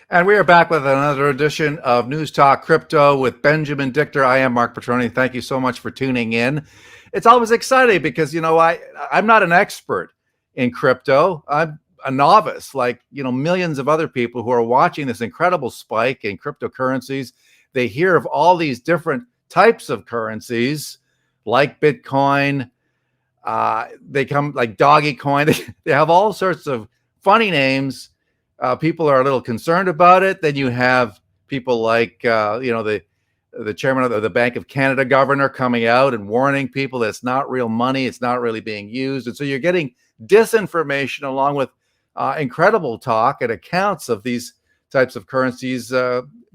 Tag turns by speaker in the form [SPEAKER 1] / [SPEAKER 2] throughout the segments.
[SPEAKER 1] And we are back with another edition of News Talk Crypto with Benjamin Dichter. I am Mark Petroni. Thank you so much for tuning in. It's always exciting because, I'm not an expert in crypto. I'm a novice, like, millions of other people who are watching this incredible spike in cryptocurrencies. They hear of all these different types of currencies like Bitcoin. They come like Doggy Coin. They have all sorts of funny names. People are a little concerned about it. Then you have people like, the chairman of the Bank of Canada governor coming out and warning people that it's not real money. It's not really being used. And so you're getting disinformation along with incredible talk and accounts of these types of currencies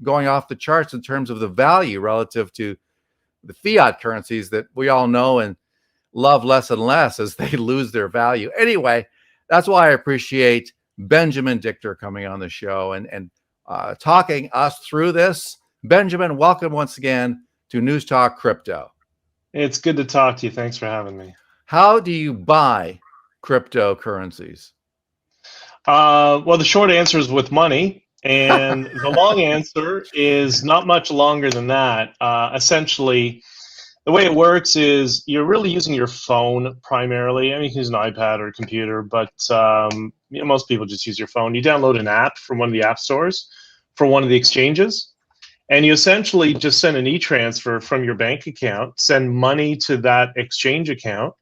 [SPEAKER 1] going off the charts in terms of the value relative to the fiat currencies that we all know and love less and less as they lose their value. Anyway, that's why I appreciate Benjamin Dichter coming on the show and talking us through this. Benjamin, welcome once again to News Talk Crypto.
[SPEAKER 2] It's good to talk to you. Thanks for having me.
[SPEAKER 1] How do you buy cryptocurrencies?
[SPEAKER 2] Well, the short answer is with money, and the long answer is not much longer than that. Essentially, the way it works is you're really using your phone primarily. I mean, you can use an iPad or a computer, but most people just use your phone. You download an app from one of the app stores for one of the exchanges, and you essentially just send an e-transfer from your bank account, send money to that exchange account,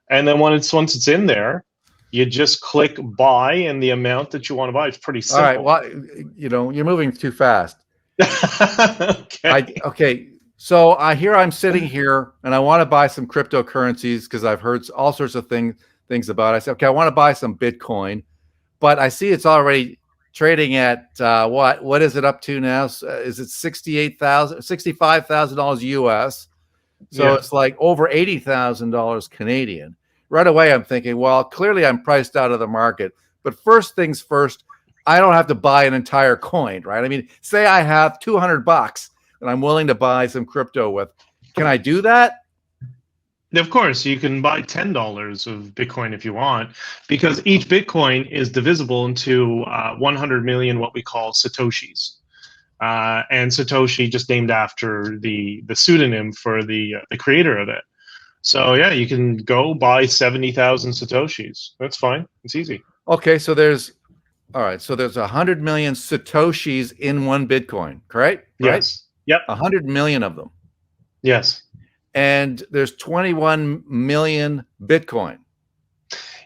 [SPEAKER 2] and then once it's in there, you just click buy and the amount that you want to buy. It's pretty simple.
[SPEAKER 1] All right. Well, you're moving too fast.
[SPEAKER 2] Okay.
[SPEAKER 1] So I'm sitting here and I want to buy some cryptocurrencies because I've heard all sorts of things about it. I said, okay, I want to buy some Bitcoin, but I see it's already trading at what is it up to now? Is it $65,000 US? So yeah. It's like over $80,000 Canadian. Right away, I'm thinking, well, clearly I'm priced out of the market. But first things first, I don't have to buy an entire coin, right? I mean, say I have $200 that I'm willing to buy some crypto with. Can I do that?
[SPEAKER 2] Of course, you can buy $10 of Bitcoin if you want, because each Bitcoin is divisible into 100 million what we call Satoshis. And Satoshi just named after the pseudonym for the creator of it. So yeah, you can go buy 70,000 Satoshis. That's fine. It's easy.
[SPEAKER 1] Okay, so there's 100 million Satoshis in one Bitcoin, correct?
[SPEAKER 2] Yes. Yep.
[SPEAKER 1] 100 million of them.
[SPEAKER 2] Yes.
[SPEAKER 1] And there's 21 million Bitcoin.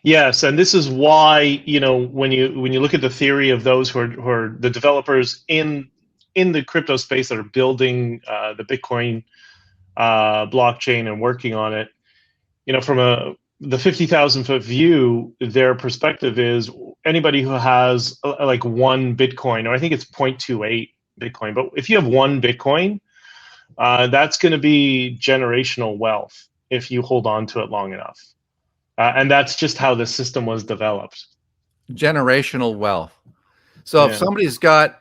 [SPEAKER 2] Yes, and this is why, when you look at the theory of those who are the developers in the crypto space that are building the Bitcoin blockchain and working on it, from the 50,000 foot view, their perspective is anybody who has like one Bitcoin, or I think it's 0.28 Bitcoin, but if you have one Bitcoin, that's going to be generational wealth if you hold on to it long enough. And that's just how the system was developed.
[SPEAKER 1] Generational wealth. So if somebody's got,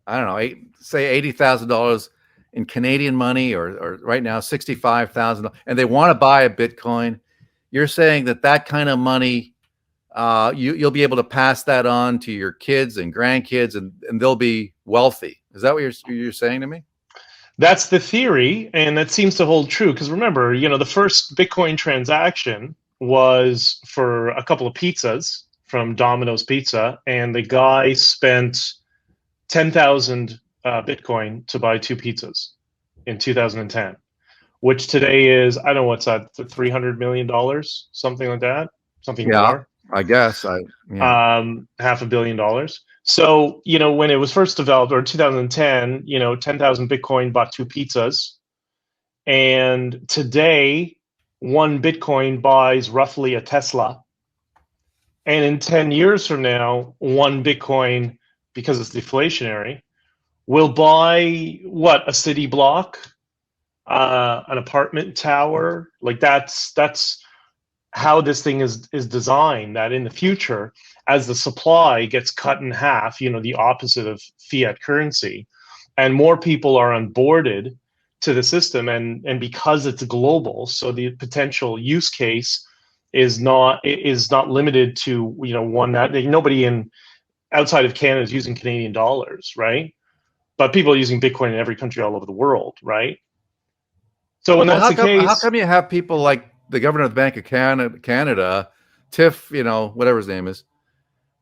[SPEAKER 1] I don't know, say $80,000 in Canadian money, or right now $65,000, and they want to buy a Bitcoin, you're saying that kind of money, you'll be able to pass that on to your kids and grandkids, and they'll be wealthy. Is that what you're saying to me?
[SPEAKER 2] That's the theory, and that seems to hold true. Because remember, the first Bitcoin transaction was for a couple of pizzas from Domino's Pizza, and the guy spent 10,000 Bitcoin to buy 2 pizzas in 2010, which today is, I don't know, what's that, $300 million, something like that, something more.
[SPEAKER 1] I guess
[SPEAKER 2] $500 million. So, when it was first developed, or 2010, 10,000 Bitcoin bought 2 pizzas. And today, 1 Bitcoin buys roughly a Tesla. And in 10 years from now, 1 Bitcoin, because it's deflationary, will buy a city block, an apartment tower. Like that's how this thing is designed, that in the future, as the supply gets cut in half, the opposite of fiat currency, and more people are onboarded to the system, and because it's global, so the potential use case is not limited to one. Nobody in outside of Canada is using Canadian dollars, right? But people are using Bitcoin in every country all over the world, right? So when
[SPEAKER 1] Well,
[SPEAKER 2] that's the
[SPEAKER 1] how
[SPEAKER 2] case,
[SPEAKER 1] come you have people like the governor of the Bank of Canada, Tiff, whatever his name is,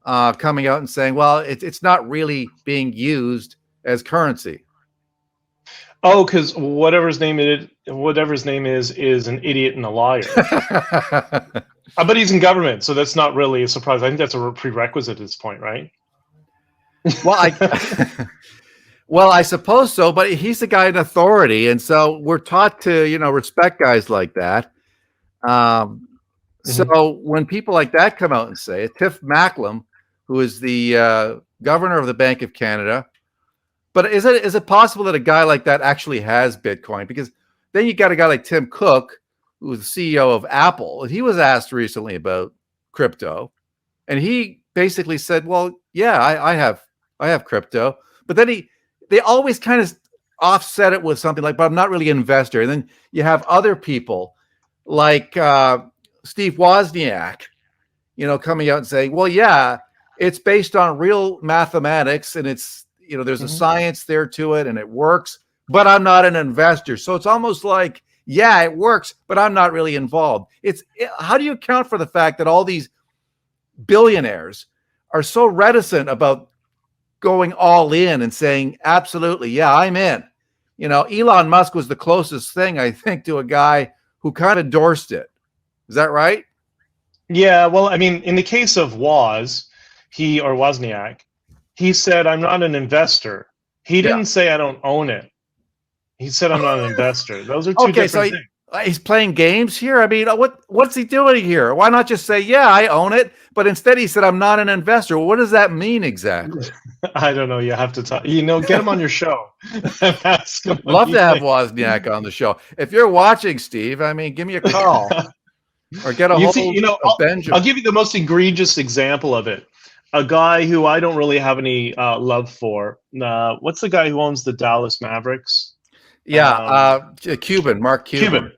[SPEAKER 1] coming out and saying, well, it's not really being used as currency.
[SPEAKER 2] oh, because whatever his name is an idiot and a liar. But he's in government, so that's not really a surprise. I think that's a prerequisite at this point, right?
[SPEAKER 1] Well, well, I suppose so, but he's the guy in authority, and so we're taught to, respect guys like that. So when people like that come out and say it, Tiff Macklem, who is the governor of the Bank of Canada, but is it possible that a guy like that actually has Bitcoin? Because then you got a guy like Tim Cook, who's the CEO of Apple, and he was asked recently about crypto, and he basically said, "Well, yeah, I have crypto," but then they always kind of offset it with something like, "But I'm not really an investor." And then you have other people like Steve Wozniak, coming out and saying, "Well, yeah, it's based on real mathematics, and it's there's a science there to it, and it works, but I'm not an investor." So it's almost like, yeah, it works, but I'm not really involved. How do you account for the fact that all these billionaires are so reticent about going all in and saying, absolutely, yeah, I'm in? Elon Musk was the closest thing, I think, to a guy who kind of endorsed it. Is that right?
[SPEAKER 2] Yeah, well, I mean, in the case of Wozniak, he said, "I'm not an investor." He didn't say, "I don't own it." He said, "I'm not an investor." Those are two different things.
[SPEAKER 1] He's playing games here. I mean, what's he doing here? Why not just say, "Yeah, I own it"? But instead, he said, "I'm not an investor." Well, what does that mean exactly?
[SPEAKER 2] I don't know. You have to talk. Get him on your show.
[SPEAKER 1] Love to have Wozniak on the show. If you're watching, Steve, I mean, give me a call or get a hold of Benjamin.
[SPEAKER 2] I'll give you the most egregious example of it. A guy who I don't really have any love for. What's the guy who owns the Dallas Mavericks?
[SPEAKER 1] Yeah, Cuban, Mark Cuban.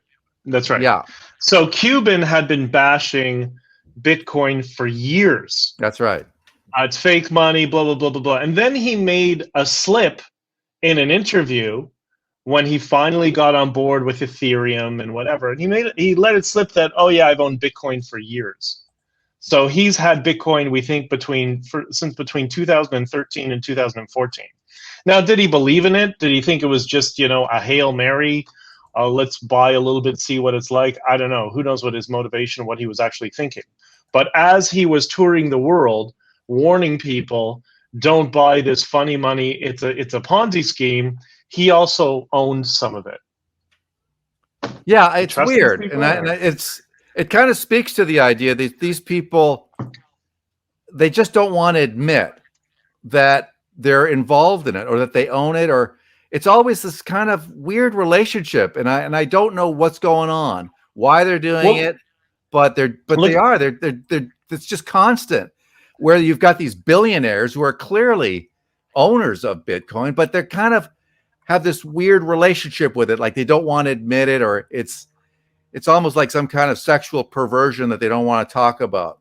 [SPEAKER 2] That's right.
[SPEAKER 1] Yeah.
[SPEAKER 2] So Cuban had been bashing Bitcoin for years.
[SPEAKER 1] That's right.
[SPEAKER 2] It's fake money, blah, blah, blah, blah, blah. And then he made a slip in an interview when he finally got on board with Ethereum and whatever. And he let it slip that, oh, yeah, I've owned Bitcoin for years. So he's had Bitcoin, we think, since between 2013 and 2014. Now, did he believe in it? Did he think it was just, a Hail Mary? Let's buy a little bit, see what it's like. I don't know. Who knows what his motivation, what he was actually thinking. But as he was touring the world, warning people, don't buy this funny money. It's a Ponzi scheme. He also owned some of it.
[SPEAKER 1] Yeah, it's weird. It kind of speaks to the idea that these people, they just don't want to admit that they're involved in it or that they own it, or it's always this kind of weird relationship. And I don't know what's going on, why they're doing it, but it's just constant, where you've got these billionaires who are clearly owners of Bitcoin, but they're kind of have this weird relationship with it. Like they don't want to admit it, or it's almost like some kind of sexual perversion that they don't want to talk about.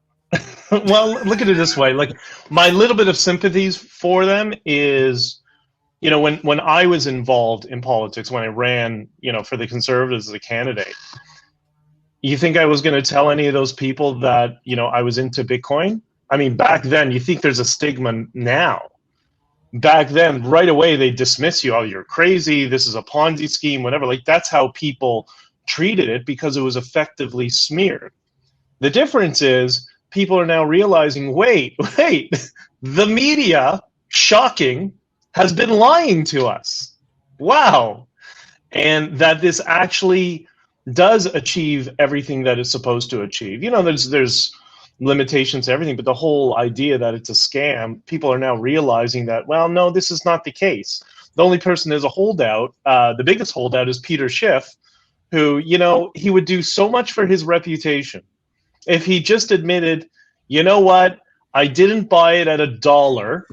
[SPEAKER 2] Well, look at it this way. Like, my little bit of sympathies for them is, when I was involved in politics, when I ran, for the Conservatives as a candidate, you think I was going to tell any of those people that, I was into Bitcoin? I mean, back then, you think there's a stigma now. Back then, right away, they dismiss you. Oh, you're crazy. This is a Ponzi scheme, whatever. Like, that's how people treated it because it was effectively smeared. The difference is people are now realizing, wait, the media, shocking, has been lying to us. Wow. And that this actually does achieve everything that it's supposed to achieve. There's limitations to everything, but the whole idea that it's a scam, people are now realizing that, well, no, this is not the case. The only person is a holdout. The biggest holdout is Peter Schiff, who, he would do so much for his reputation if he just admitted, you know what, I didn't buy it at $1.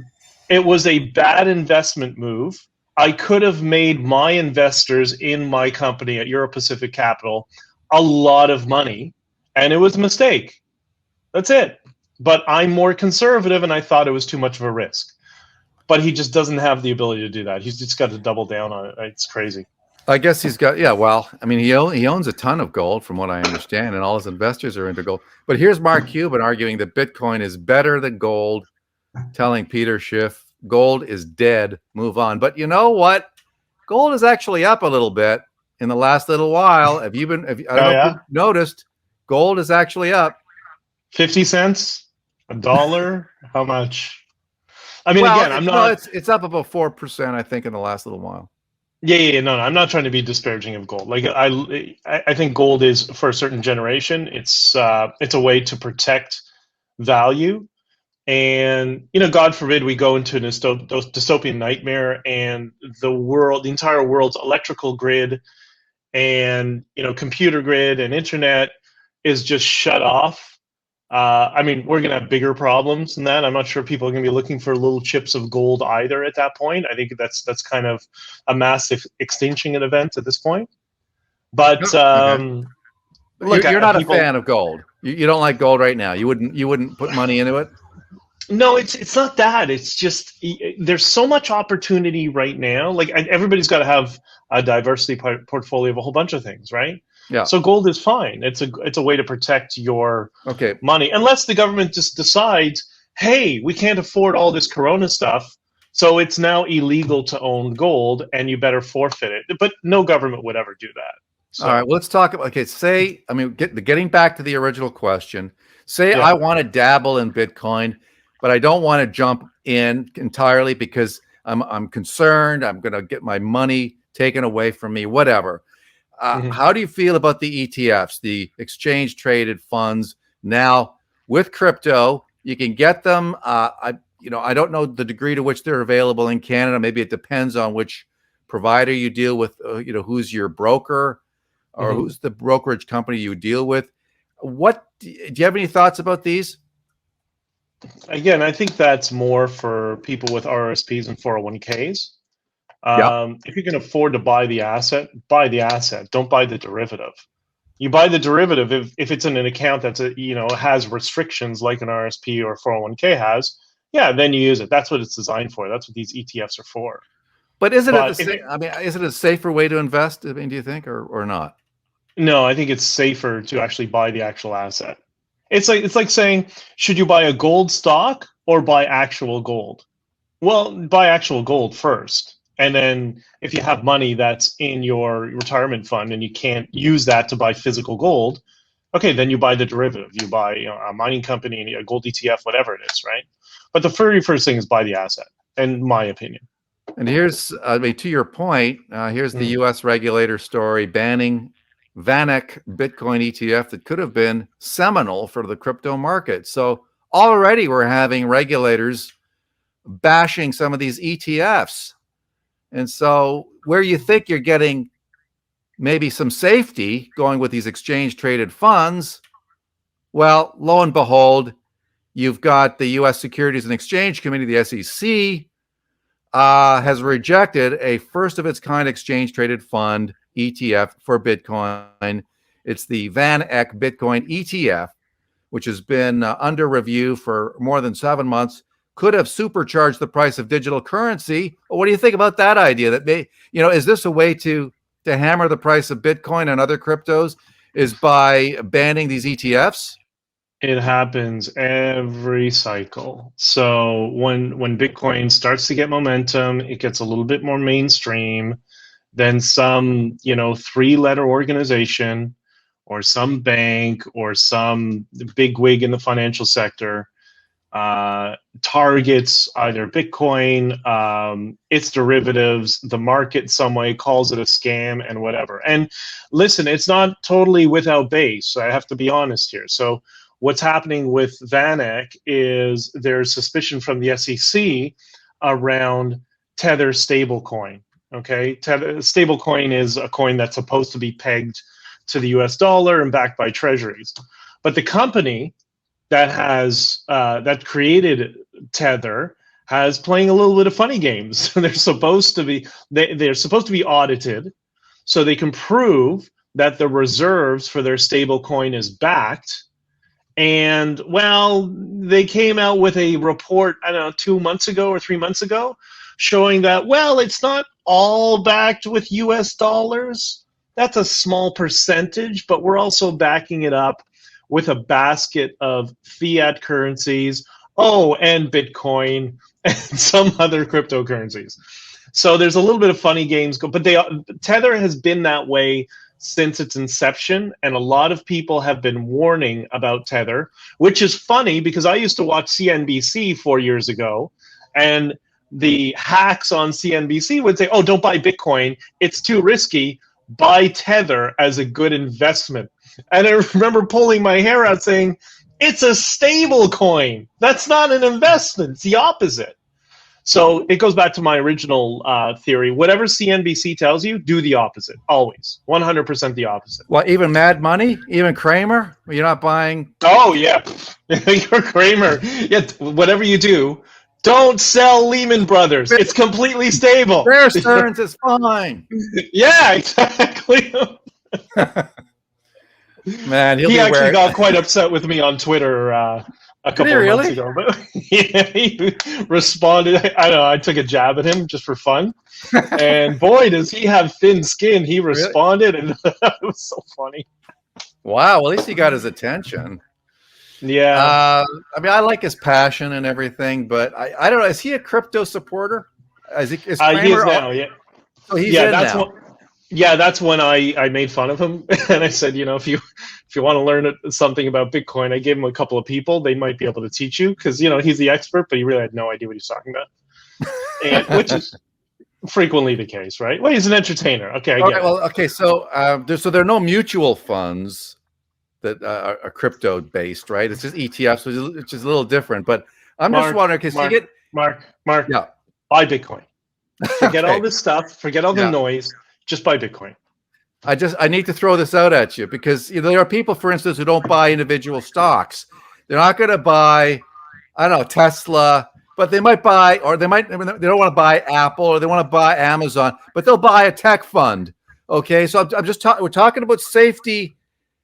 [SPEAKER 2] It was a bad investment move. I could have made my investors in my company at Euro Pacific Capital a lot of money, and it was a mistake. That's it. but I'm more conservative, and I thought it was too much of a risk. But he just doesn't have the ability to do that. He's just got to double down on it. It's crazy.
[SPEAKER 1] I guess he's got, yeah, well, I mean, he owns a ton of gold from what I understand, and all his investors are into gold. But here's Mark Cuban arguing that Bitcoin is better than gold, telling Peter Schiff, gold is dead, move on. But you know what? Gold is actually up a little bit in the last little while. I don't know if you've noticed, gold is actually up.
[SPEAKER 2] 50 cents? $1? How much? I mean, again, I'm not.
[SPEAKER 1] It's up about 4%, I think, in the last little while.
[SPEAKER 2] Yeah, no, I'm not trying to be disparaging of gold. Like I think gold is, for a certain generation, it's a way to protect value. And God forbid we go into a dystopian nightmare, and the entire world's electrical grid, and computer grid and internet is just shut off. I mean, we're going to have bigger problems than that. I'm not sure people are going to be looking for little chips of gold either at that point. I think that's kind of a massive extinction event at this point. But
[SPEAKER 1] okay. Look, you're not a fan of gold. You don't like gold right now. You wouldn't put money into it.
[SPEAKER 2] No, it's not that. It's just there's so much opportunity right now. Like everybody's got to have a diversity portfolio of a whole bunch of things, right?
[SPEAKER 1] Yeah.
[SPEAKER 2] So gold is fine. It's a way to protect your money, unless the government just decides, hey, we can't afford all this Corona stuff, so it's now illegal to own gold, and you better forfeit it. But no government would ever do that. So.
[SPEAKER 1] All right, well, let's talk about. Getting back to the original question. I want to dabble in Bitcoin, but I don't want to jump in entirely because I'm concerned. I'm going to get my money taken away from me. Whatever. How do you feel about the ETFs, the exchange traded funds? Now with crypto, you can get them. I don't know the degree to which they're available in Canada. Maybe it depends on which provider you deal with. Who's your broker, or who's the brokerage company you deal with. Do you have any thoughts about these?
[SPEAKER 2] Again, I think that's more for people with RSPs and 401ks. If you can afford to buy the asset, buy the asset. Don't buy the derivative. You buy the derivative if it's in an account that's has restrictions like an RSP or 401k has. Yeah, then you use it. That's what it's designed for. That's what these ETFs are for.
[SPEAKER 1] But is it a safer way to invest? I mean, do you think, or not?
[SPEAKER 2] No, I think it's safer to actually buy the actual asset. It's like saying, should you buy a gold stock or buy actual gold? Well, buy actual gold first. And then if you have money that's in your retirement fund and you can't use that to buy physical gold, okay, then you buy the derivative. You buy a mining company, a gold ETF, whatever it is, right? But the very first thing is buy the asset, in my opinion.
[SPEAKER 1] And here's, to your point, here's the U.S. regulator story banning VanEck Bitcoin ETF that could have been seminal for the crypto market. So already we're having regulators bashing some of these ETFs. And so where you think you're getting maybe some safety going with these exchange traded funds, well, lo and behold, you've got the U.S. Securities and Exchange Committee, the SEC, has rejected a first of its kind exchange traded fund ETF for Bitcoin. It's the VanEck Bitcoin ETF, which has been under review for more than 7 months. Could have supercharged the price of digital currency. What do you think about that idea? That is this a way to hammer the price of Bitcoin and other cryptos? Is by banning these ETFs?
[SPEAKER 2] It happens every cycle. So when Bitcoin starts to get momentum, it gets a little bit more mainstream. Then some three-letter organization or some bank or some bigwig in the financial sector targets either Bitcoin, its derivatives, the market some way, calls it a scam and whatever. And listen, it's not totally without base. I have to be honest here. So what's happening with VanEck is there's suspicion from the SEC around Tether stablecoin. Okay, Tether stablecoin is a coin that's supposed to be pegged to the US dollar and backed by treasuries. But the company that created Tether has playing a little bit of funny games. They're supposed to be audited so they can prove that the reserves for their stable coin is backed, And well, they came out with a report, I don't know, 2 months ago or 3 months ago, showing that, well, it's not all backed with US dollars. That's a small percentage, but we're also backing it up with a basket of fiat currencies, oh, and Bitcoin and some other cryptocurrencies. So there's a little bit of funny games, but Tether has been that way since its inception, and a lot of people have been warning about Tether, which is funny because I used to watch CNBC 4 years ago, and the hacks on CNBC would say, oh, don't buy Bitcoin, it's too risky, buy Tether as a good investment. And I remember pulling my hair out saying, it's a stable coin. That's not an investment. It's the opposite. So it goes back to my original theory. Whatever CNBC tells you, do the opposite. Always. 100% the opposite.
[SPEAKER 1] Well, even Mad Money? Even Kramer? You're not buying?
[SPEAKER 2] Oh, yeah. You're Kramer. Yeah, whatever you do, don't sell Lehman Brothers. It's completely stable.
[SPEAKER 1] Bear Stearns is fine.
[SPEAKER 2] Yeah, exactly.
[SPEAKER 1] Man,
[SPEAKER 2] he actually got quite upset with me on Twitter a couple of months ago. But yeah, he responded. I don't know. I took a jab at him just for fun, and boy, does he have thin skin! He responded, and it was so funny.
[SPEAKER 1] Wow. Well, at least he got his attention.
[SPEAKER 2] Yeah.
[SPEAKER 1] I mean, I like his passion and everything, but I don't know. Is he a crypto supporter? Is Kramer?
[SPEAKER 2] He is now. Yeah.
[SPEAKER 1] Oh, he's in now.
[SPEAKER 2] Yeah, that's when I made fun of him, and I said, you know, if you want to learn something about Bitcoin, I gave him a couple of people. They might be able to teach you because, you know, he's the expert, but he really had no idea what he's talking about, which is frequently the case, right? Well, he's an entertainer. Okay, I get it.
[SPEAKER 1] Well, okay, so there are no mutual funds that are crypto based, right? It's just ETFs, which is a little different. But I'm just wondering, because you get
[SPEAKER 2] Mark,
[SPEAKER 1] yeah,
[SPEAKER 2] buy Bitcoin. Forget all this stuff. Forget all the noise. Just buy Bitcoin.
[SPEAKER 1] I need to throw this out at you because there are people, for instance, who don't buy individual stocks. They're not going to buy, I don't know, Tesla, but they might buy, or they don't want to buy Apple, or they want to buy Amazon, but they'll buy a tech fund. Okay, so I'm just we're talking about safety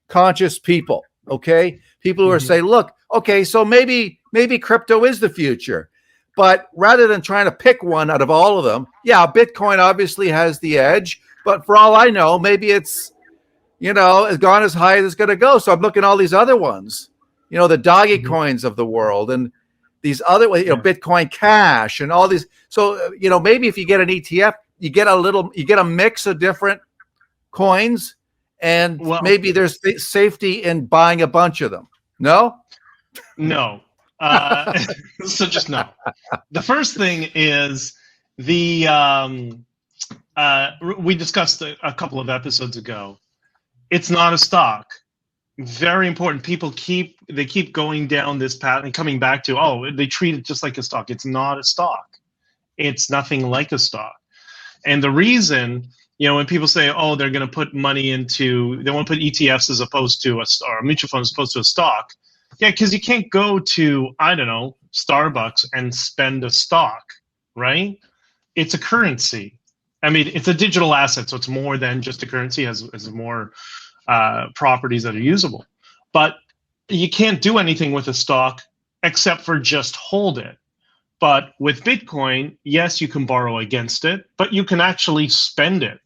[SPEAKER 1] conscious people. Okay, people who are saying, look, okay, so maybe crypto is the future. But rather than trying to pick one out of all of them, yeah, Bitcoin obviously has the edge. But for all I know, maybe it's, has gone as high as it's going to go. So I'm looking at all these other ones, the doggy coins of the world and these other, Bitcoin Cash and all these. So, maybe if you get an ETF, you get a mix of different coins, and maybe there's safety in buying a bunch of them. No?
[SPEAKER 2] No. So just no. The first thing is we discussed a couple of episodes ago. It's not a stock. Very important. People keep going down this path and coming back to, they treat it just like a stock. It's not a stock. It's nothing like a stock. And the reason, when people say, they're going to put money into, they want to put ETFs as opposed to a mutual fund as opposed to a stock. Yeah, because you can't go to, I don't know, Starbucks and spend a stock, right? It's a currency. I mean, it's a digital asset, so it's more than just a currency. It has more properties that are usable. But you can't do anything with a stock except for just hold it. But with Bitcoin, yes, you can borrow against it, but you can actually spend it.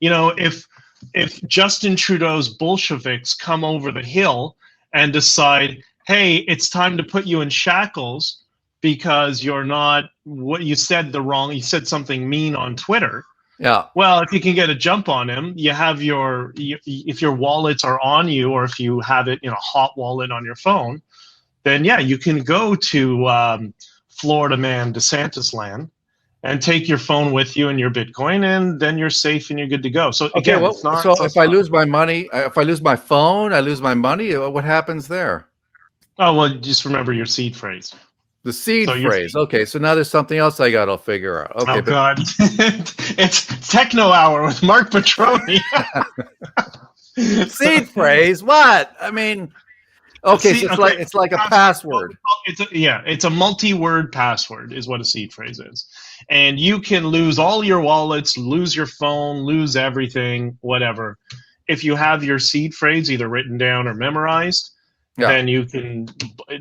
[SPEAKER 2] If Justin Trudeau's Bolsheviks come over the hill and decide, hey, it's time to put you in shackles because you're not what you said you said something mean on Twitter.
[SPEAKER 1] Yeah.
[SPEAKER 2] Well, if you can get a jump on him, you have if your wallets are on you, or if you have it in a hot wallet on your phone, then yeah, you can go to Florida man DeSantis land and take your phone with you and your Bitcoin, and then you're safe and you're good to go. So again, it's not.
[SPEAKER 1] So if I lose my money, if I lose my phone, I lose my money. What happens there?
[SPEAKER 2] Oh, well, just remember your seed phrase.
[SPEAKER 1] The seed phrase. Okay, so now there's something else I got to figure out. Okay,
[SPEAKER 2] God. It's Techno Hour with Mark Petroni.
[SPEAKER 1] Seed phrase? What? I mean, okay, so it's like a password.
[SPEAKER 2] It's a multi-word password is what a seed phrase is. And you can lose all your wallets, lose your phone, lose everything, whatever. If you have your seed phrase either written down or memorized,
[SPEAKER 1] Yeah.
[SPEAKER 2] Then you can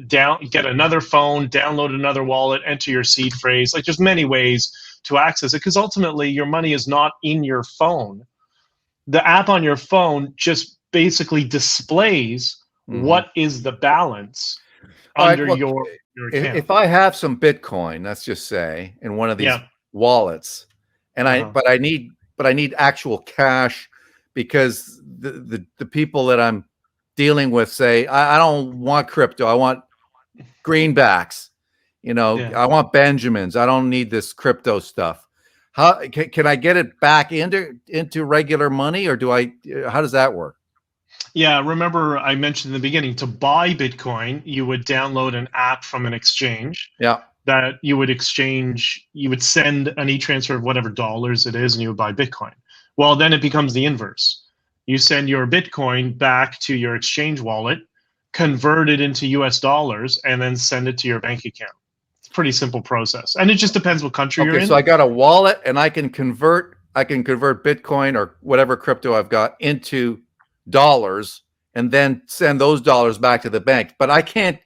[SPEAKER 2] get another phone, download another wallet, enter your seed phrase. Like there's many ways to access it, because ultimately your money is not in your phone. The app on your phone just basically displays
[SPEAKER 1] Mhm.
[SPEAKER 2] what is the balance
[SPEAKER 1] All right.
[SPEAKER 2] under
[SPEAKER 1] Well,
[SPEAKER 2] your account.
[SPEAKER 1] if I have some Bitcoin, let's just say, in one of these
[SPEAKER 2] Yeah.
[SPEAKER 1] wallets, and
[SPEAKER 2] Uh-huh.
[SPEAKER 1] I need actual cash because the people that I'm dealing with say, I don't want crypto. I want greenbacks. You know,
[SPEAKER 2] Yeah.
[SPEAKER 1] I want Benjamins. I don't need this crypto stuff. How can I get it back into regular money, or do I? How does that work?
[SPEAKER 2] Yeah, remember I mentioned in the beginning, to buy Bitcoin, you would download an app from an exchange
[SPEAKER 1] Yeah.
[SPEAKER 2] that you would send an e-transfer of whatever dollars it is, and you would buy Bitcoin. Well, then it becomes the inverse. You send your Bitcoin back to your exchange wallet, convert it into US dollars, and then send it to your bank account. It's a pretty simple process. And it just depends what country you're
[SPEAKER 1] Okay, so
[SPEAKER 2] in.
[SPEAKER 1] I got a wallet and I can convert Bitcoin or whatever crypto I've got into dollars and then send those dollars back to the bank. But I can't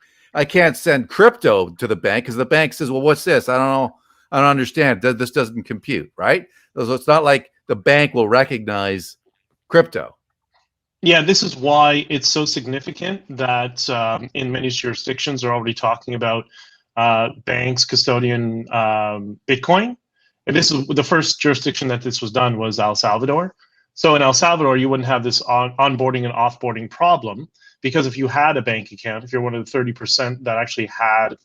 [SPEAKER 1] send crypto to the bank because the bank says, "Well, what's this? I don't know. I don't understand. This doesn't compute, right?" So it's not like the bank will recognize crypto.
[SPEAKER 2] Yeah, this is why it's so significant that in many jurisdictions are already talking about banks custodian Bitcoin. And this is the first jurisdiction that this was done was El Salvador. So in El Salvador, you wouldn't have this onboarding and offboarding problem, because if you had a bank account, if you're one of the 30% that actually had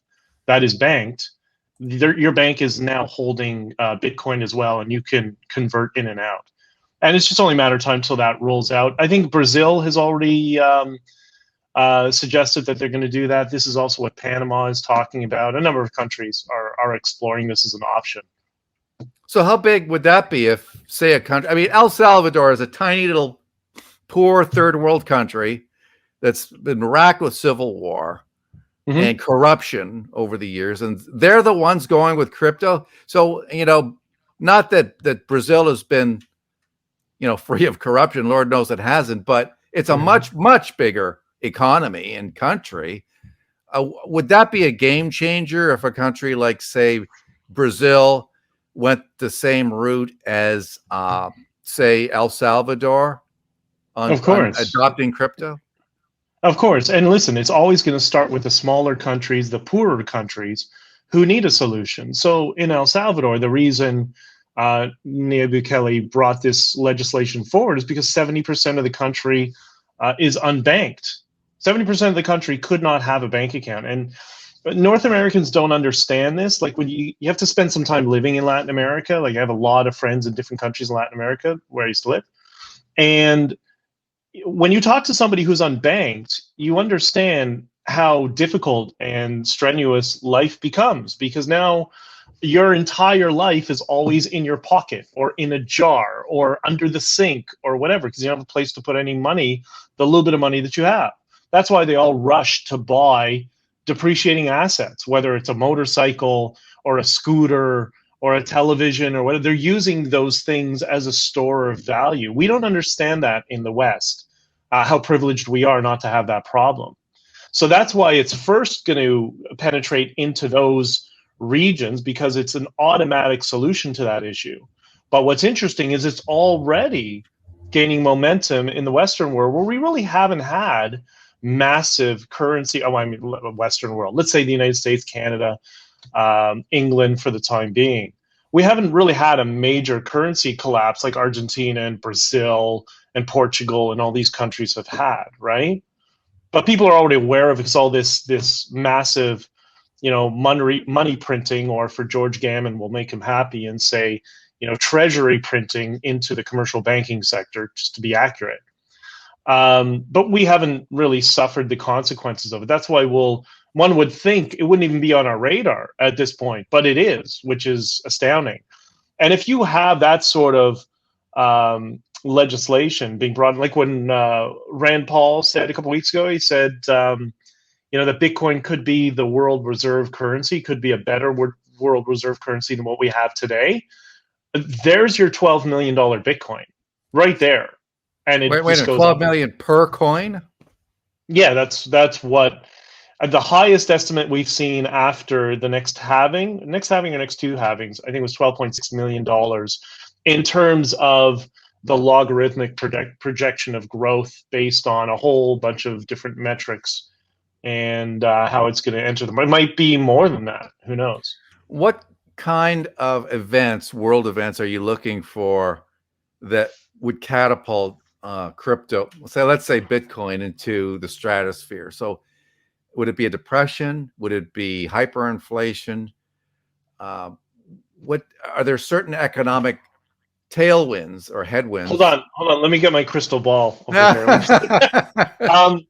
[SPEAKER 2] that is banked, your bank is now holding Bitcoin as well, and you can convert in and out. And it's just only a matter of time till that rolls out. I think Brazil has already suggested that they're going to do that. This is also what Panama is talking about. A number of countries are exploring this as an option.
[SPEAKER 1] So how big would that be if, say, a country? I mean, El Salvador is a tiny little poor third world country that's been racked with civil war
[SPEAKER 2] Mm-hmm.
[SPEAKER 1] and corruption over the years, and they're the ones going with crypto. So not that Brazil has been free of corruption. Lord knows it hasn't, but it's a
[SPEAKER 2] Mm-hmm.
[SPEAKER 1] much bigger economy and country. Would that be a game changer if a country like, say, Brazil went the same route as, say, El Salvador
[SPEAKER 2] Of
[SPEAKER 1] on
[SPEAKER 2] course.
[SPEAKER 1] adopting crypto?
[SPEAKER 2] Of course. And listen, it's always going to start with the smaller countries, the poorer countries who need a solution. So in El Salvador, the reason Nayib Bukele brought this legislation forward is because 70% of the country is unbanked. 70% of the country could not have a bank account. And North Americans don't understand this. Like when you have to spend some time living in Latin America, like I have a lot of friends in different countries in Latin America where I used to live. And when you talk to somebody who's unbanked, you understand how difficult and strenuous life becomes, because now your entire life is always in your pocket or in a jar or under the sink or whatever, because you don't have a place to put any money, the little bit of money that you have. That's why they all rush to buy depreciating assets, whether it's a motorcycle or a scooter or a television or whatever. They're using those things as a store of value. We don't understand that in the West, how privileged we are not to have that problem. So that's why it's first going to penetrate into those regions, because it's an automatic solution to that issue. But what's interesting is it's already gaining momentum in the Western world, where we really haven't had massive currency. Oh, I mean, Western world. Let's say the United States, Canada, England for the time being. We haven't really had a major currency collapse like Argentina and Brazil and Portugal and all these countries have had, right? But people are already aware of it, because all this massive, money printing, or for George Gammon, will make him happy and say, treasury printing into the commercial banking sector, just to be accurate. But we haven't really suffered the consequences of it. That's why one would think it wouldn't even be on our radar at this point, but it is, which is astounding. And if you have that sort of legislation being brought, like when Rand Paul said a couple weeks ago, he said, that Bitcoin could be the world reserve currency, could be a better world reserve currency than what we have today. There's your $12 million Bitcoin right there. And it
[SPEAKER 1] Wait a
[SPEAKER 2] just
[SPEAKER 1] minute,
[SPEAKER 2] goes
[SPEAKER 1] 12
[SPEAKER 2] up.
[SPEAKER 1] million per coin?
[SPEAKER 2] Yeah, that's what the highest estimate we've seen after the next halving or next two halvings. I think it was $12.6 million in terms of the logarithmic projection of growth based on a whole bunch of different metrics and how it's going to enter them. It might be more than that. Who knows?
[SPEAKER 1] What kind of events, world events, are you looking for that would catapult crypto, let's say Bitcoin, into the stratosphere? So would it be a depression? Would it be hyperinflation? Uh, what are there certain economic tailwinds or
[SPEAKER 2] Hold
[SPEAKER 1] headwinds?
[SPEAKER 2] on. Let me get my crystal ball over here. um,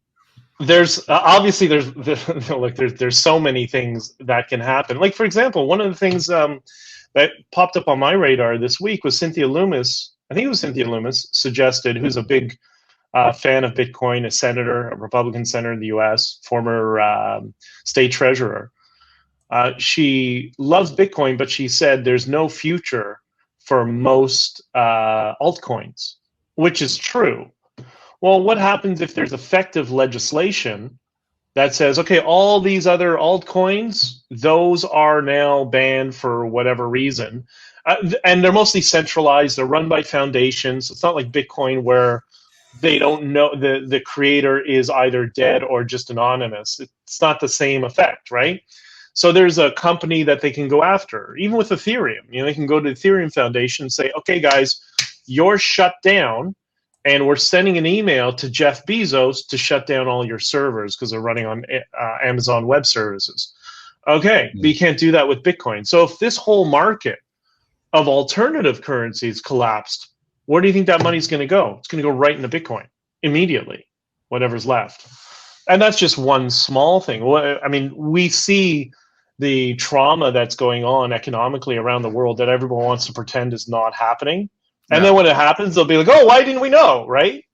[SPEAKER 2] there's obviously there's so many things that can happen. Like, for example, one of the things that popped up on my radar this week was Cynthia Loomis. I think it was Cynthia Loomis suggested, who's a big fan of Bitcoin, a senator, a Republican senator in the U.S., former state treasurer. She loves Bitcoin, but she said there's no future for most altcoins, which is true. Well, what happens if there's effective legislation that says, okay, all these other altcoins, those are now banned for whatever reason, and they're mostly centralized. They're run by foundations. It's not like Bitcoin where they don't know the creator is either dead or just anonymous. It's not the same effect, right? So there's a company that they can go after. Even with Ethereum, they can go to the Ethereum Foundation and say, okay, guys, you're shut down, and we're sending an email to Jeff Bezos to shut down all your servers because they're running on Amazon Web Services. Okay, but you can't do that with Bitcoin. So if this whole market of alternative currencies collapsed, where do you think that money's going to go? It's going to go right into Bitcoin immediately, whatever's left. And that's just one small thing. I mean, we see the trauma that's going on economically around the world that everyone wants to pretend is not happening. And then when it happens, they'll be like, oh, why didn't we know, right?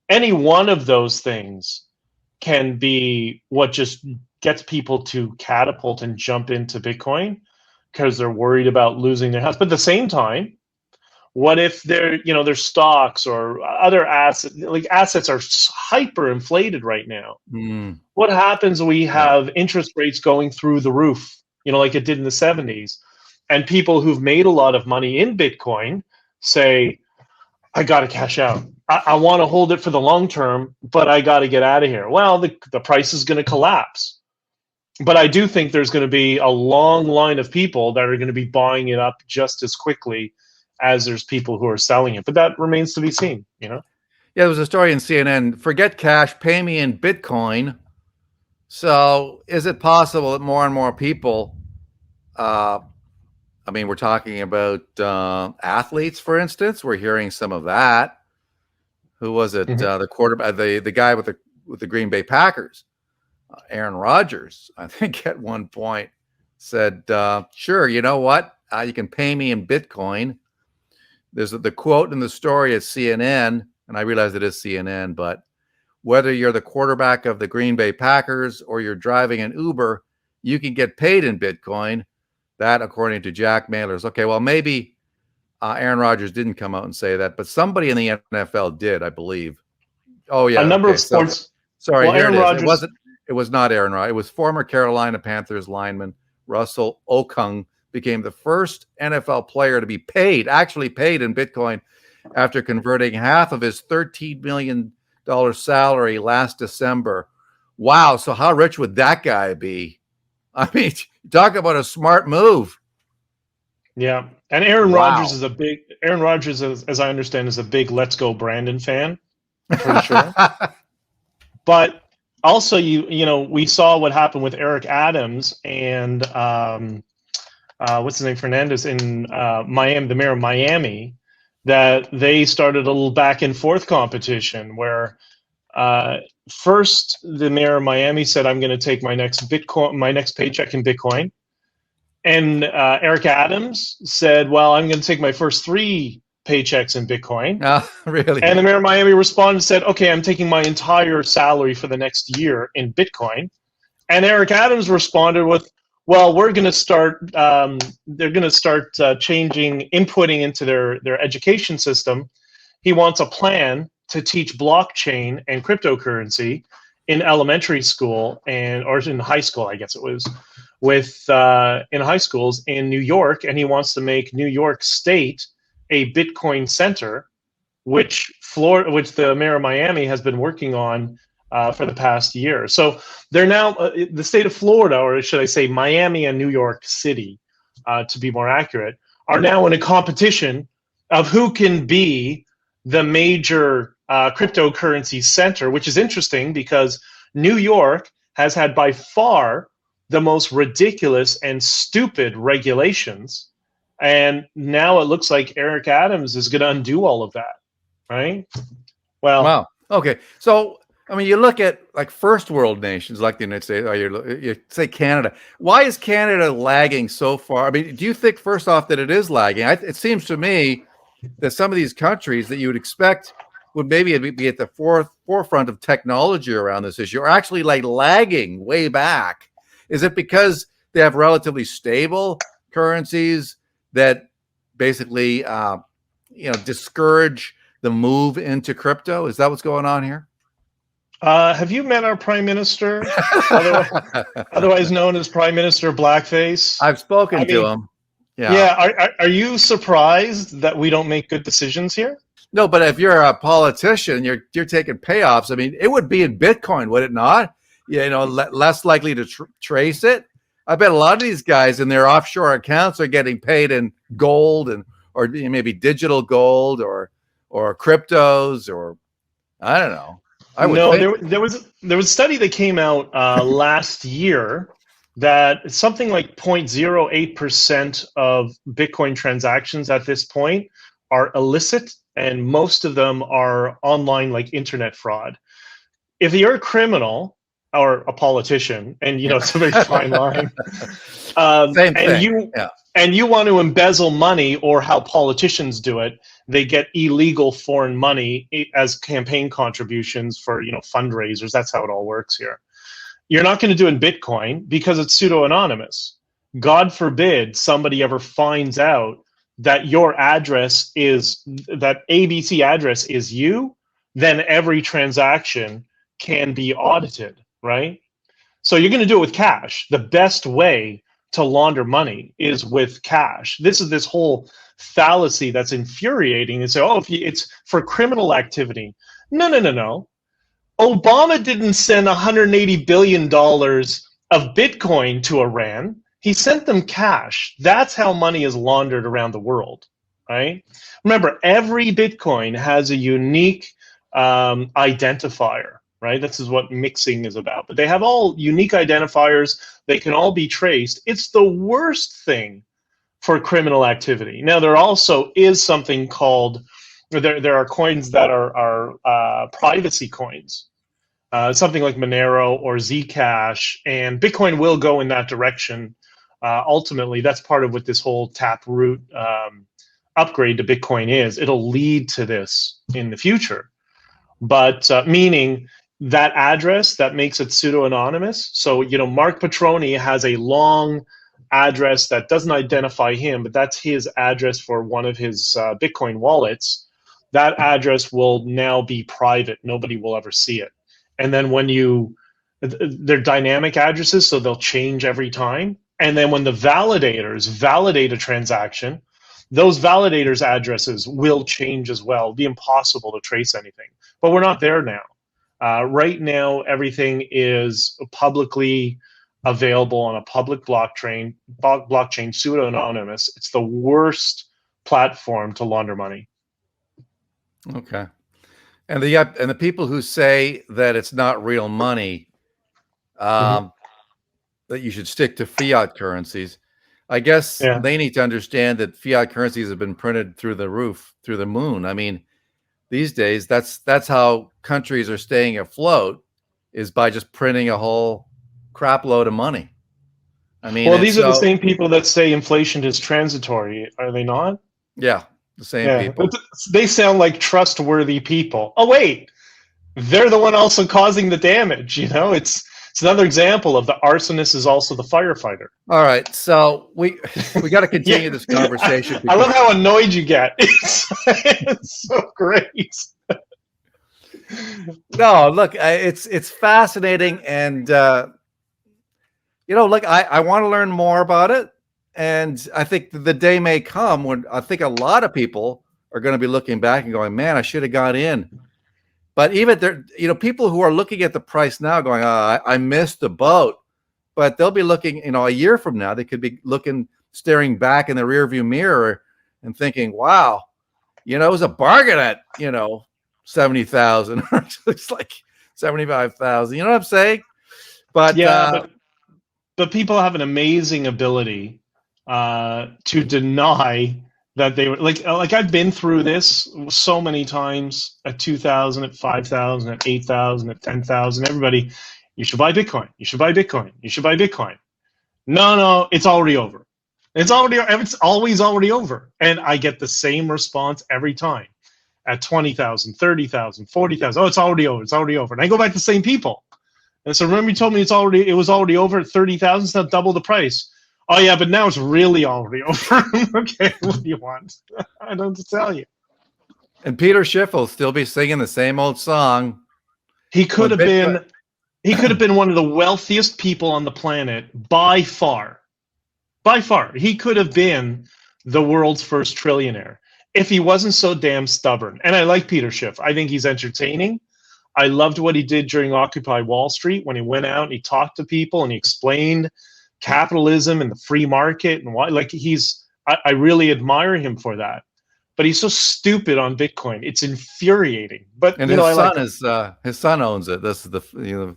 [SPEAKER 2] Any one of those things can be what just gets people to catapult and jump into Bitcoin because they're worried about losing their house. But at the same time, what if their stocks or other assets are hyper inflated right now? What happens when we have interest rates going through the roof, like it did in the 70s? And people who've made a lot of money in Bitcoin say, I got to cash out. I want to hold it for the long term, but I got to get out of here. Well, the price is going to collapse. But I do think there's going to be a long line of people that are going to be buying it up just as quickly as there's people who are selling it. But that remains to be seen, Yeah,
[SPEAKER 1] there was a story in CNN, forget cash, pay me in Bitcoin. So is it possible that more and more people, we're talking about athletes, for instance. We're hearing some of that. Who was it? The quarterback, the guy with the Green Bay Packers, Aaron Rodgers, I think at one point said, sure, you know what? You can pay me in Bitcoin. There's the quote in the story at CNN, and I realize it is CNN, but whether you're the quarterback of the Green Bay Packers or you're driving an Uber, you can get paid in Bitcoin. That, according to Jack Mailer's. Okay, well, maybe Aaron Rodgers didn't come out and say that, but somebody in the NFL did, I believe. Oh, yeah.
[SPEAKER 2] A number of sports.
[SPEAKER 1] Sorry, here
[SPEAKER 2] Aaron
[SPEAKER 1] it is.
[SPEAKER 2] Rodgers,
[SPEAKER 1] It was not Aaron Rodgers. It was former Carolina Panthers lineman Russell Okung became the first NFL player to be actually paid in Bitcoin after converting half of his $13 million salary last December. Wow. So how rich would that guy be? I mean, talk about a smart move.
[SPEAKER 2] Yeah. And Aaron Rodgers, as I understand, is a big Let's Go Brandon fan. I'm pretty sure. But also, we saw what happened with Eric Adams and what's his name, Fernandez in Miami, the mayor of Miami, that they started a little back and forth competition where first the mayor of Miami said, I'm going to take my next paycheck in Bitcoin. And Eric Adams said, well, I'm going to take my first 3 paychecks in Bitcoin.
[SPEAKER 1] Really?
[SPEAKER 2] And the mayor of Miami responded and said, okay, I'm taking my entire salary for the next year in Bitcoin. And Eric Adams responded with, well, we're going to start, they're going to start inputting into their education system. He wants a plan to teach blockchain and cryptocurrency in elementary school or in high school, I guess it was, in high schools in New York, and he wants to make New York State a Bitcoin center, which the mayor of Miami has been working on for the past year. So they're now the state of Florida, or should I say Miami and New York City, to be more accurate, are now in a competition of who can be the major cryptocurrency center, which is interesting because New York has had by far the most ridiculous and stupid regulations. And now it looks like Eric Adams is going to undo all of that, right? Well,
[SPEAKER 1] wow. Okay. So, I mean, you look at like first world nations like the United States, or you say Canada. Why is Canada lagging so far? I mean, do you think, first off, that it is lagging? It seems to me that some of these countries that you would expect would maybe be at the forefront of technology around this issue are actually like lagging way back. Is it because they have relatively stable currencies that basically, discourage the move into crypto? Is that what's going on here?
[SPEAKER 2] Have you met our Prime Minister, otherwise known as Prime Minister Blackface?
[SPEAKER 1] I've spoken to him.
[SPEAKER 2] Yeah. Are you surprised that we don't make good decisions here?
[SPEAKER 1] No, but if you're a politician, you're taking payoffs. I mean, it would be in Bitcoin, would it not? Less likely to trace it. I bet a lot of these guys in their offshore accounts are getting paid in gold or maybe digital gold or cryptos, or I don't know.
[SPEAKER 2] There was a study that came out last year that something like 0.08% of Bitcoin transactions at this point are illicit, and most of them are online, like internet fraud. If you're a criminal or a politician, and it's a very fine line,
[SPEAKER 1] Same thing.
[SPEAKER 2] and you want to embezzle money, or how politicians do it, they get illegal foreign money as campaign contributions for fundraisers. That's how it all works here. You're not going to do it in Bitcoin because it's pseudo-anonymous. God forbid somebody ever finds out that your address that ABC address is you, then every transaction can be audited, right? So you're going to do it with cash. The best way to launder money is with cash. This is this whole fallacy that's infuriating. And say, it's for criminal activity. No. Obama didn't send $180 billion of Bitcoin to Iran. He sent them cash. That's how money is laundered around the world, right? Remember, every Bitcoin has a unique identifier, right? This is what mixing is about. But they have all unique identifiers. They can all be traced. It's the worst thing for criminal activity. Now, there also is something called, there are coins that are privacy coins, something like Monero or Zcash, and Bitcoin will go in that direction. Ultimately, that's part of what this whole Taproot upgrade to Bitcoin is. It'll lead to this in the future. But meaning that address that makes it pseudo-anonymous. So, Mark Petroni has a long address that doesn't identify him, but that's his address for one of his Bitcoin wallets. That address will now be private. Nobody will ever see it. And then they're dynamic addresses, so they'll change every time. And then when the validators validate a transaction, those validators' addresses will change as well. It'll be impossible to trace anything. But we're not there now. Right now, everything is publicly available on a public blockchain, pseudo-anonymous. It's the worst platform to launder money.
[SPEAKER 1] Okay. And the people who say that it's not real money, that you should stick to fiat currencies, I guess they need to understand that fiat currencies have been printed through the roof, through the moon. I mean, these days, that's how countries are staying afloat, is by just printing a whole crap load of money. I mean,
[SPEAKER 2] well, these are the same people that say inflation is transitory, are they not?
[SPEAKER 1] Yeah, the same people.
[SPEAKER 2] They sound like trustworthy people. Oh, wait, they're the one also causing the damage. It's another example of the arsonist is also the firefighter.
[SPEAKER 1] All right, so we got to continue this conversation.
[SPEAKER 2] I love how annoyed you get. It's so great.
[SPEAKER 1] No, look, it's fascinating, and look, I want to learn more about it, and I think the day may come when I think a lot of people are going to be looking back and going, "Man, I should have got in." But even there, people who are looking at the price now, going, I missed the boat." But they'll be looking, a year from now, they could be looking, staring back in the rearview mirror and thinking, "Wow, it was a bargain at 70,000, or it's like 75,000." You know what I'm saying? But
[SPEAKER 2] Yeah, but people have an amazing ability to deny that they were like I've been through this so many times at 2,000, at 5,000, at 8,000, at 10,000. Everybody, you should buy Bitcoin. You should buy Bitcoin. You should buy Bitcoin. No, it's already over. It's always already over. And I get the same response every time at 20,000, 30,000, 40,000. Oh, it's already over. It's already over. And I go back to the same people. And so remember, you told me it was already over at 30,000. It's not double the price. Oh yeah, but now it's really already over. Okay, what do you want? I don't know what to tell you.
[SPEAKER 1] And Peter Schiff will still be singing the same old song.
[SPEAKER 2] He could have been one of the wealthiest people on the planet by far. By far, he could have been the world's first trillionaire if he wasn't so damn stubborn. And I like Peter Schiff. I think he's entertaining. I loved what he did during Occupy Wall Street when he went out and he talked to people and he explained capitalism and the free market and why. I really admire him for that. But he's so stupid on Bitcoin. It's infuriating. But
[SPEAKER 1] and his son owns it. This is the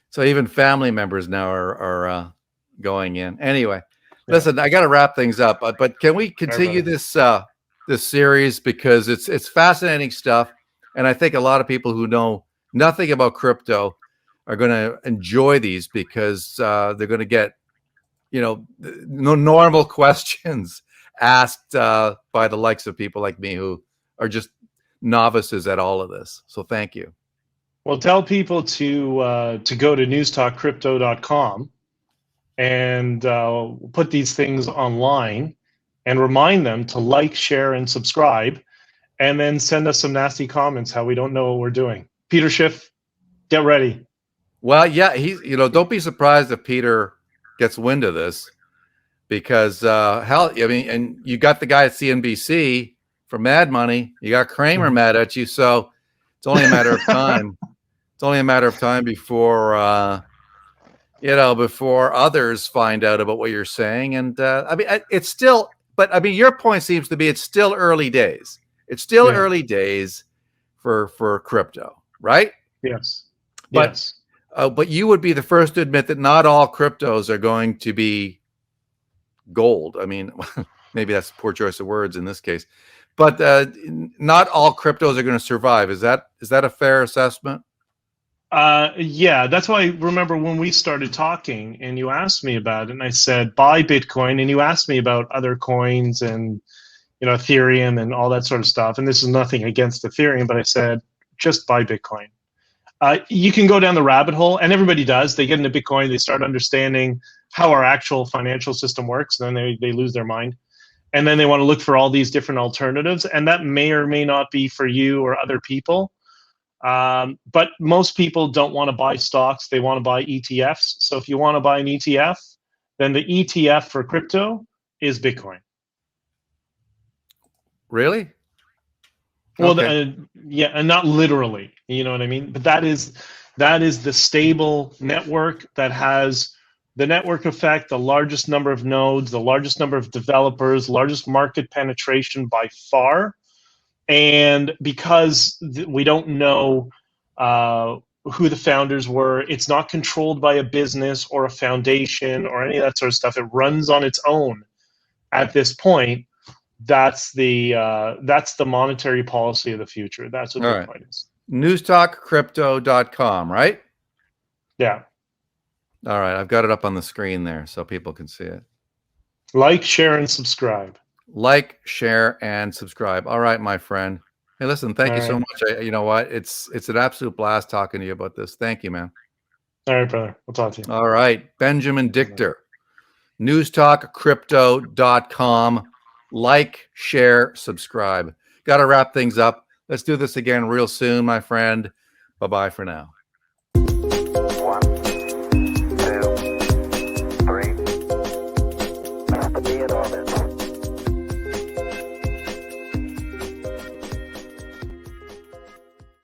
[SPEAKER 1] so even family members now are going in. Anyway, listen, I got to wrap things up. But can we continue this series, because it's fascinating stuff. And I think a lot of people who know nothing about crypto are going to enjoy these, because they're going to get, no normal questions asked by the likes of people like me who are just novices at all of this. So thank you.
[SPEAKER 2] Well, tell people to go to newstalkcrypto.com and put these things online, and remind them to like, share, and subscribe. And then send us some nasty comments how we don't know what we're doing. Peter Schiff, get ready.
[SPEAKER 1] Well, yeah, don't be surprised if Peter gets wind of this, because and you got the guy at CNBC for Mad Money. You got Kramer mad at you, so it's only a matter of time. It's only a matter of time before before others find out about what you're saying. And it's still, but your point seems to be it's still early days. It's still early days for crypto, right?
[SPEAKER 2] Yes.
[SPEAKER 1] But you would be the first to admit that not all cryptos are going to be gold. Maybe that's a poor choice of words in this case, but not all cryptos are going to survive. Is that a fair assessment?
[SPEAKER 2] Yeah, that's why I remember when we started talking and you asked me about it, and I said buy Bitcoin, and you asked me about other coins and Ethereum and all that sort of stuff. And this is nothing against Ethereum, but I said, just buy Bitcoin. You can go down the rabbit hole, and everybody does. They get into Bitcoin, they start understanding how our actual financial system works, and then they lose their mind. And then they want to look for all these different alternatives, and that may or may not be for you or other people. But most people don't want to buy stocks. They want to buy ETFs. So if you want to buy an ETF, then the ETF for crypto is Bitcoin.
[SPEAKER 1] Really?
[SPEAKER 2] Well,
[SPEAKER 1] okay.
[SPEAKER 2] And not literally, you know what I mean? But that is the stable network that has the network effect, the largest number of nodes, the largest number of developers, largest market penetration by far. And because we don't know who the founders were, it's not controlled by a business or a foundation or any of that sort of stuff. It runs on its own at this point. That's the monetary policy of the future. That's what Bitcoin is.
[SPEAKER 1] NewsTalkCrypto.com, right?
[SPEAKER 2] Yeah.
[SPEAKER 1] All right. I've got it up on the screen there so people can see it.
[SPEAKER 2] Like, share, and subscribe.
[SPEAKER 1] Like, share, and subscribe. All right, my friend. Hey, listen, thank you so much. You know what? It's an absolute blast talking to you about this. Thank you, man.
[SPEAKER 2] All right, brother. We'll talk to you.
[SPEAKER 1] All right. Benjamin Dichter, NewsTalkCrypto.com. Like, share, subscribe. Got to wrap things up. Let's do this again real soon, my friend. Bye-bye for now.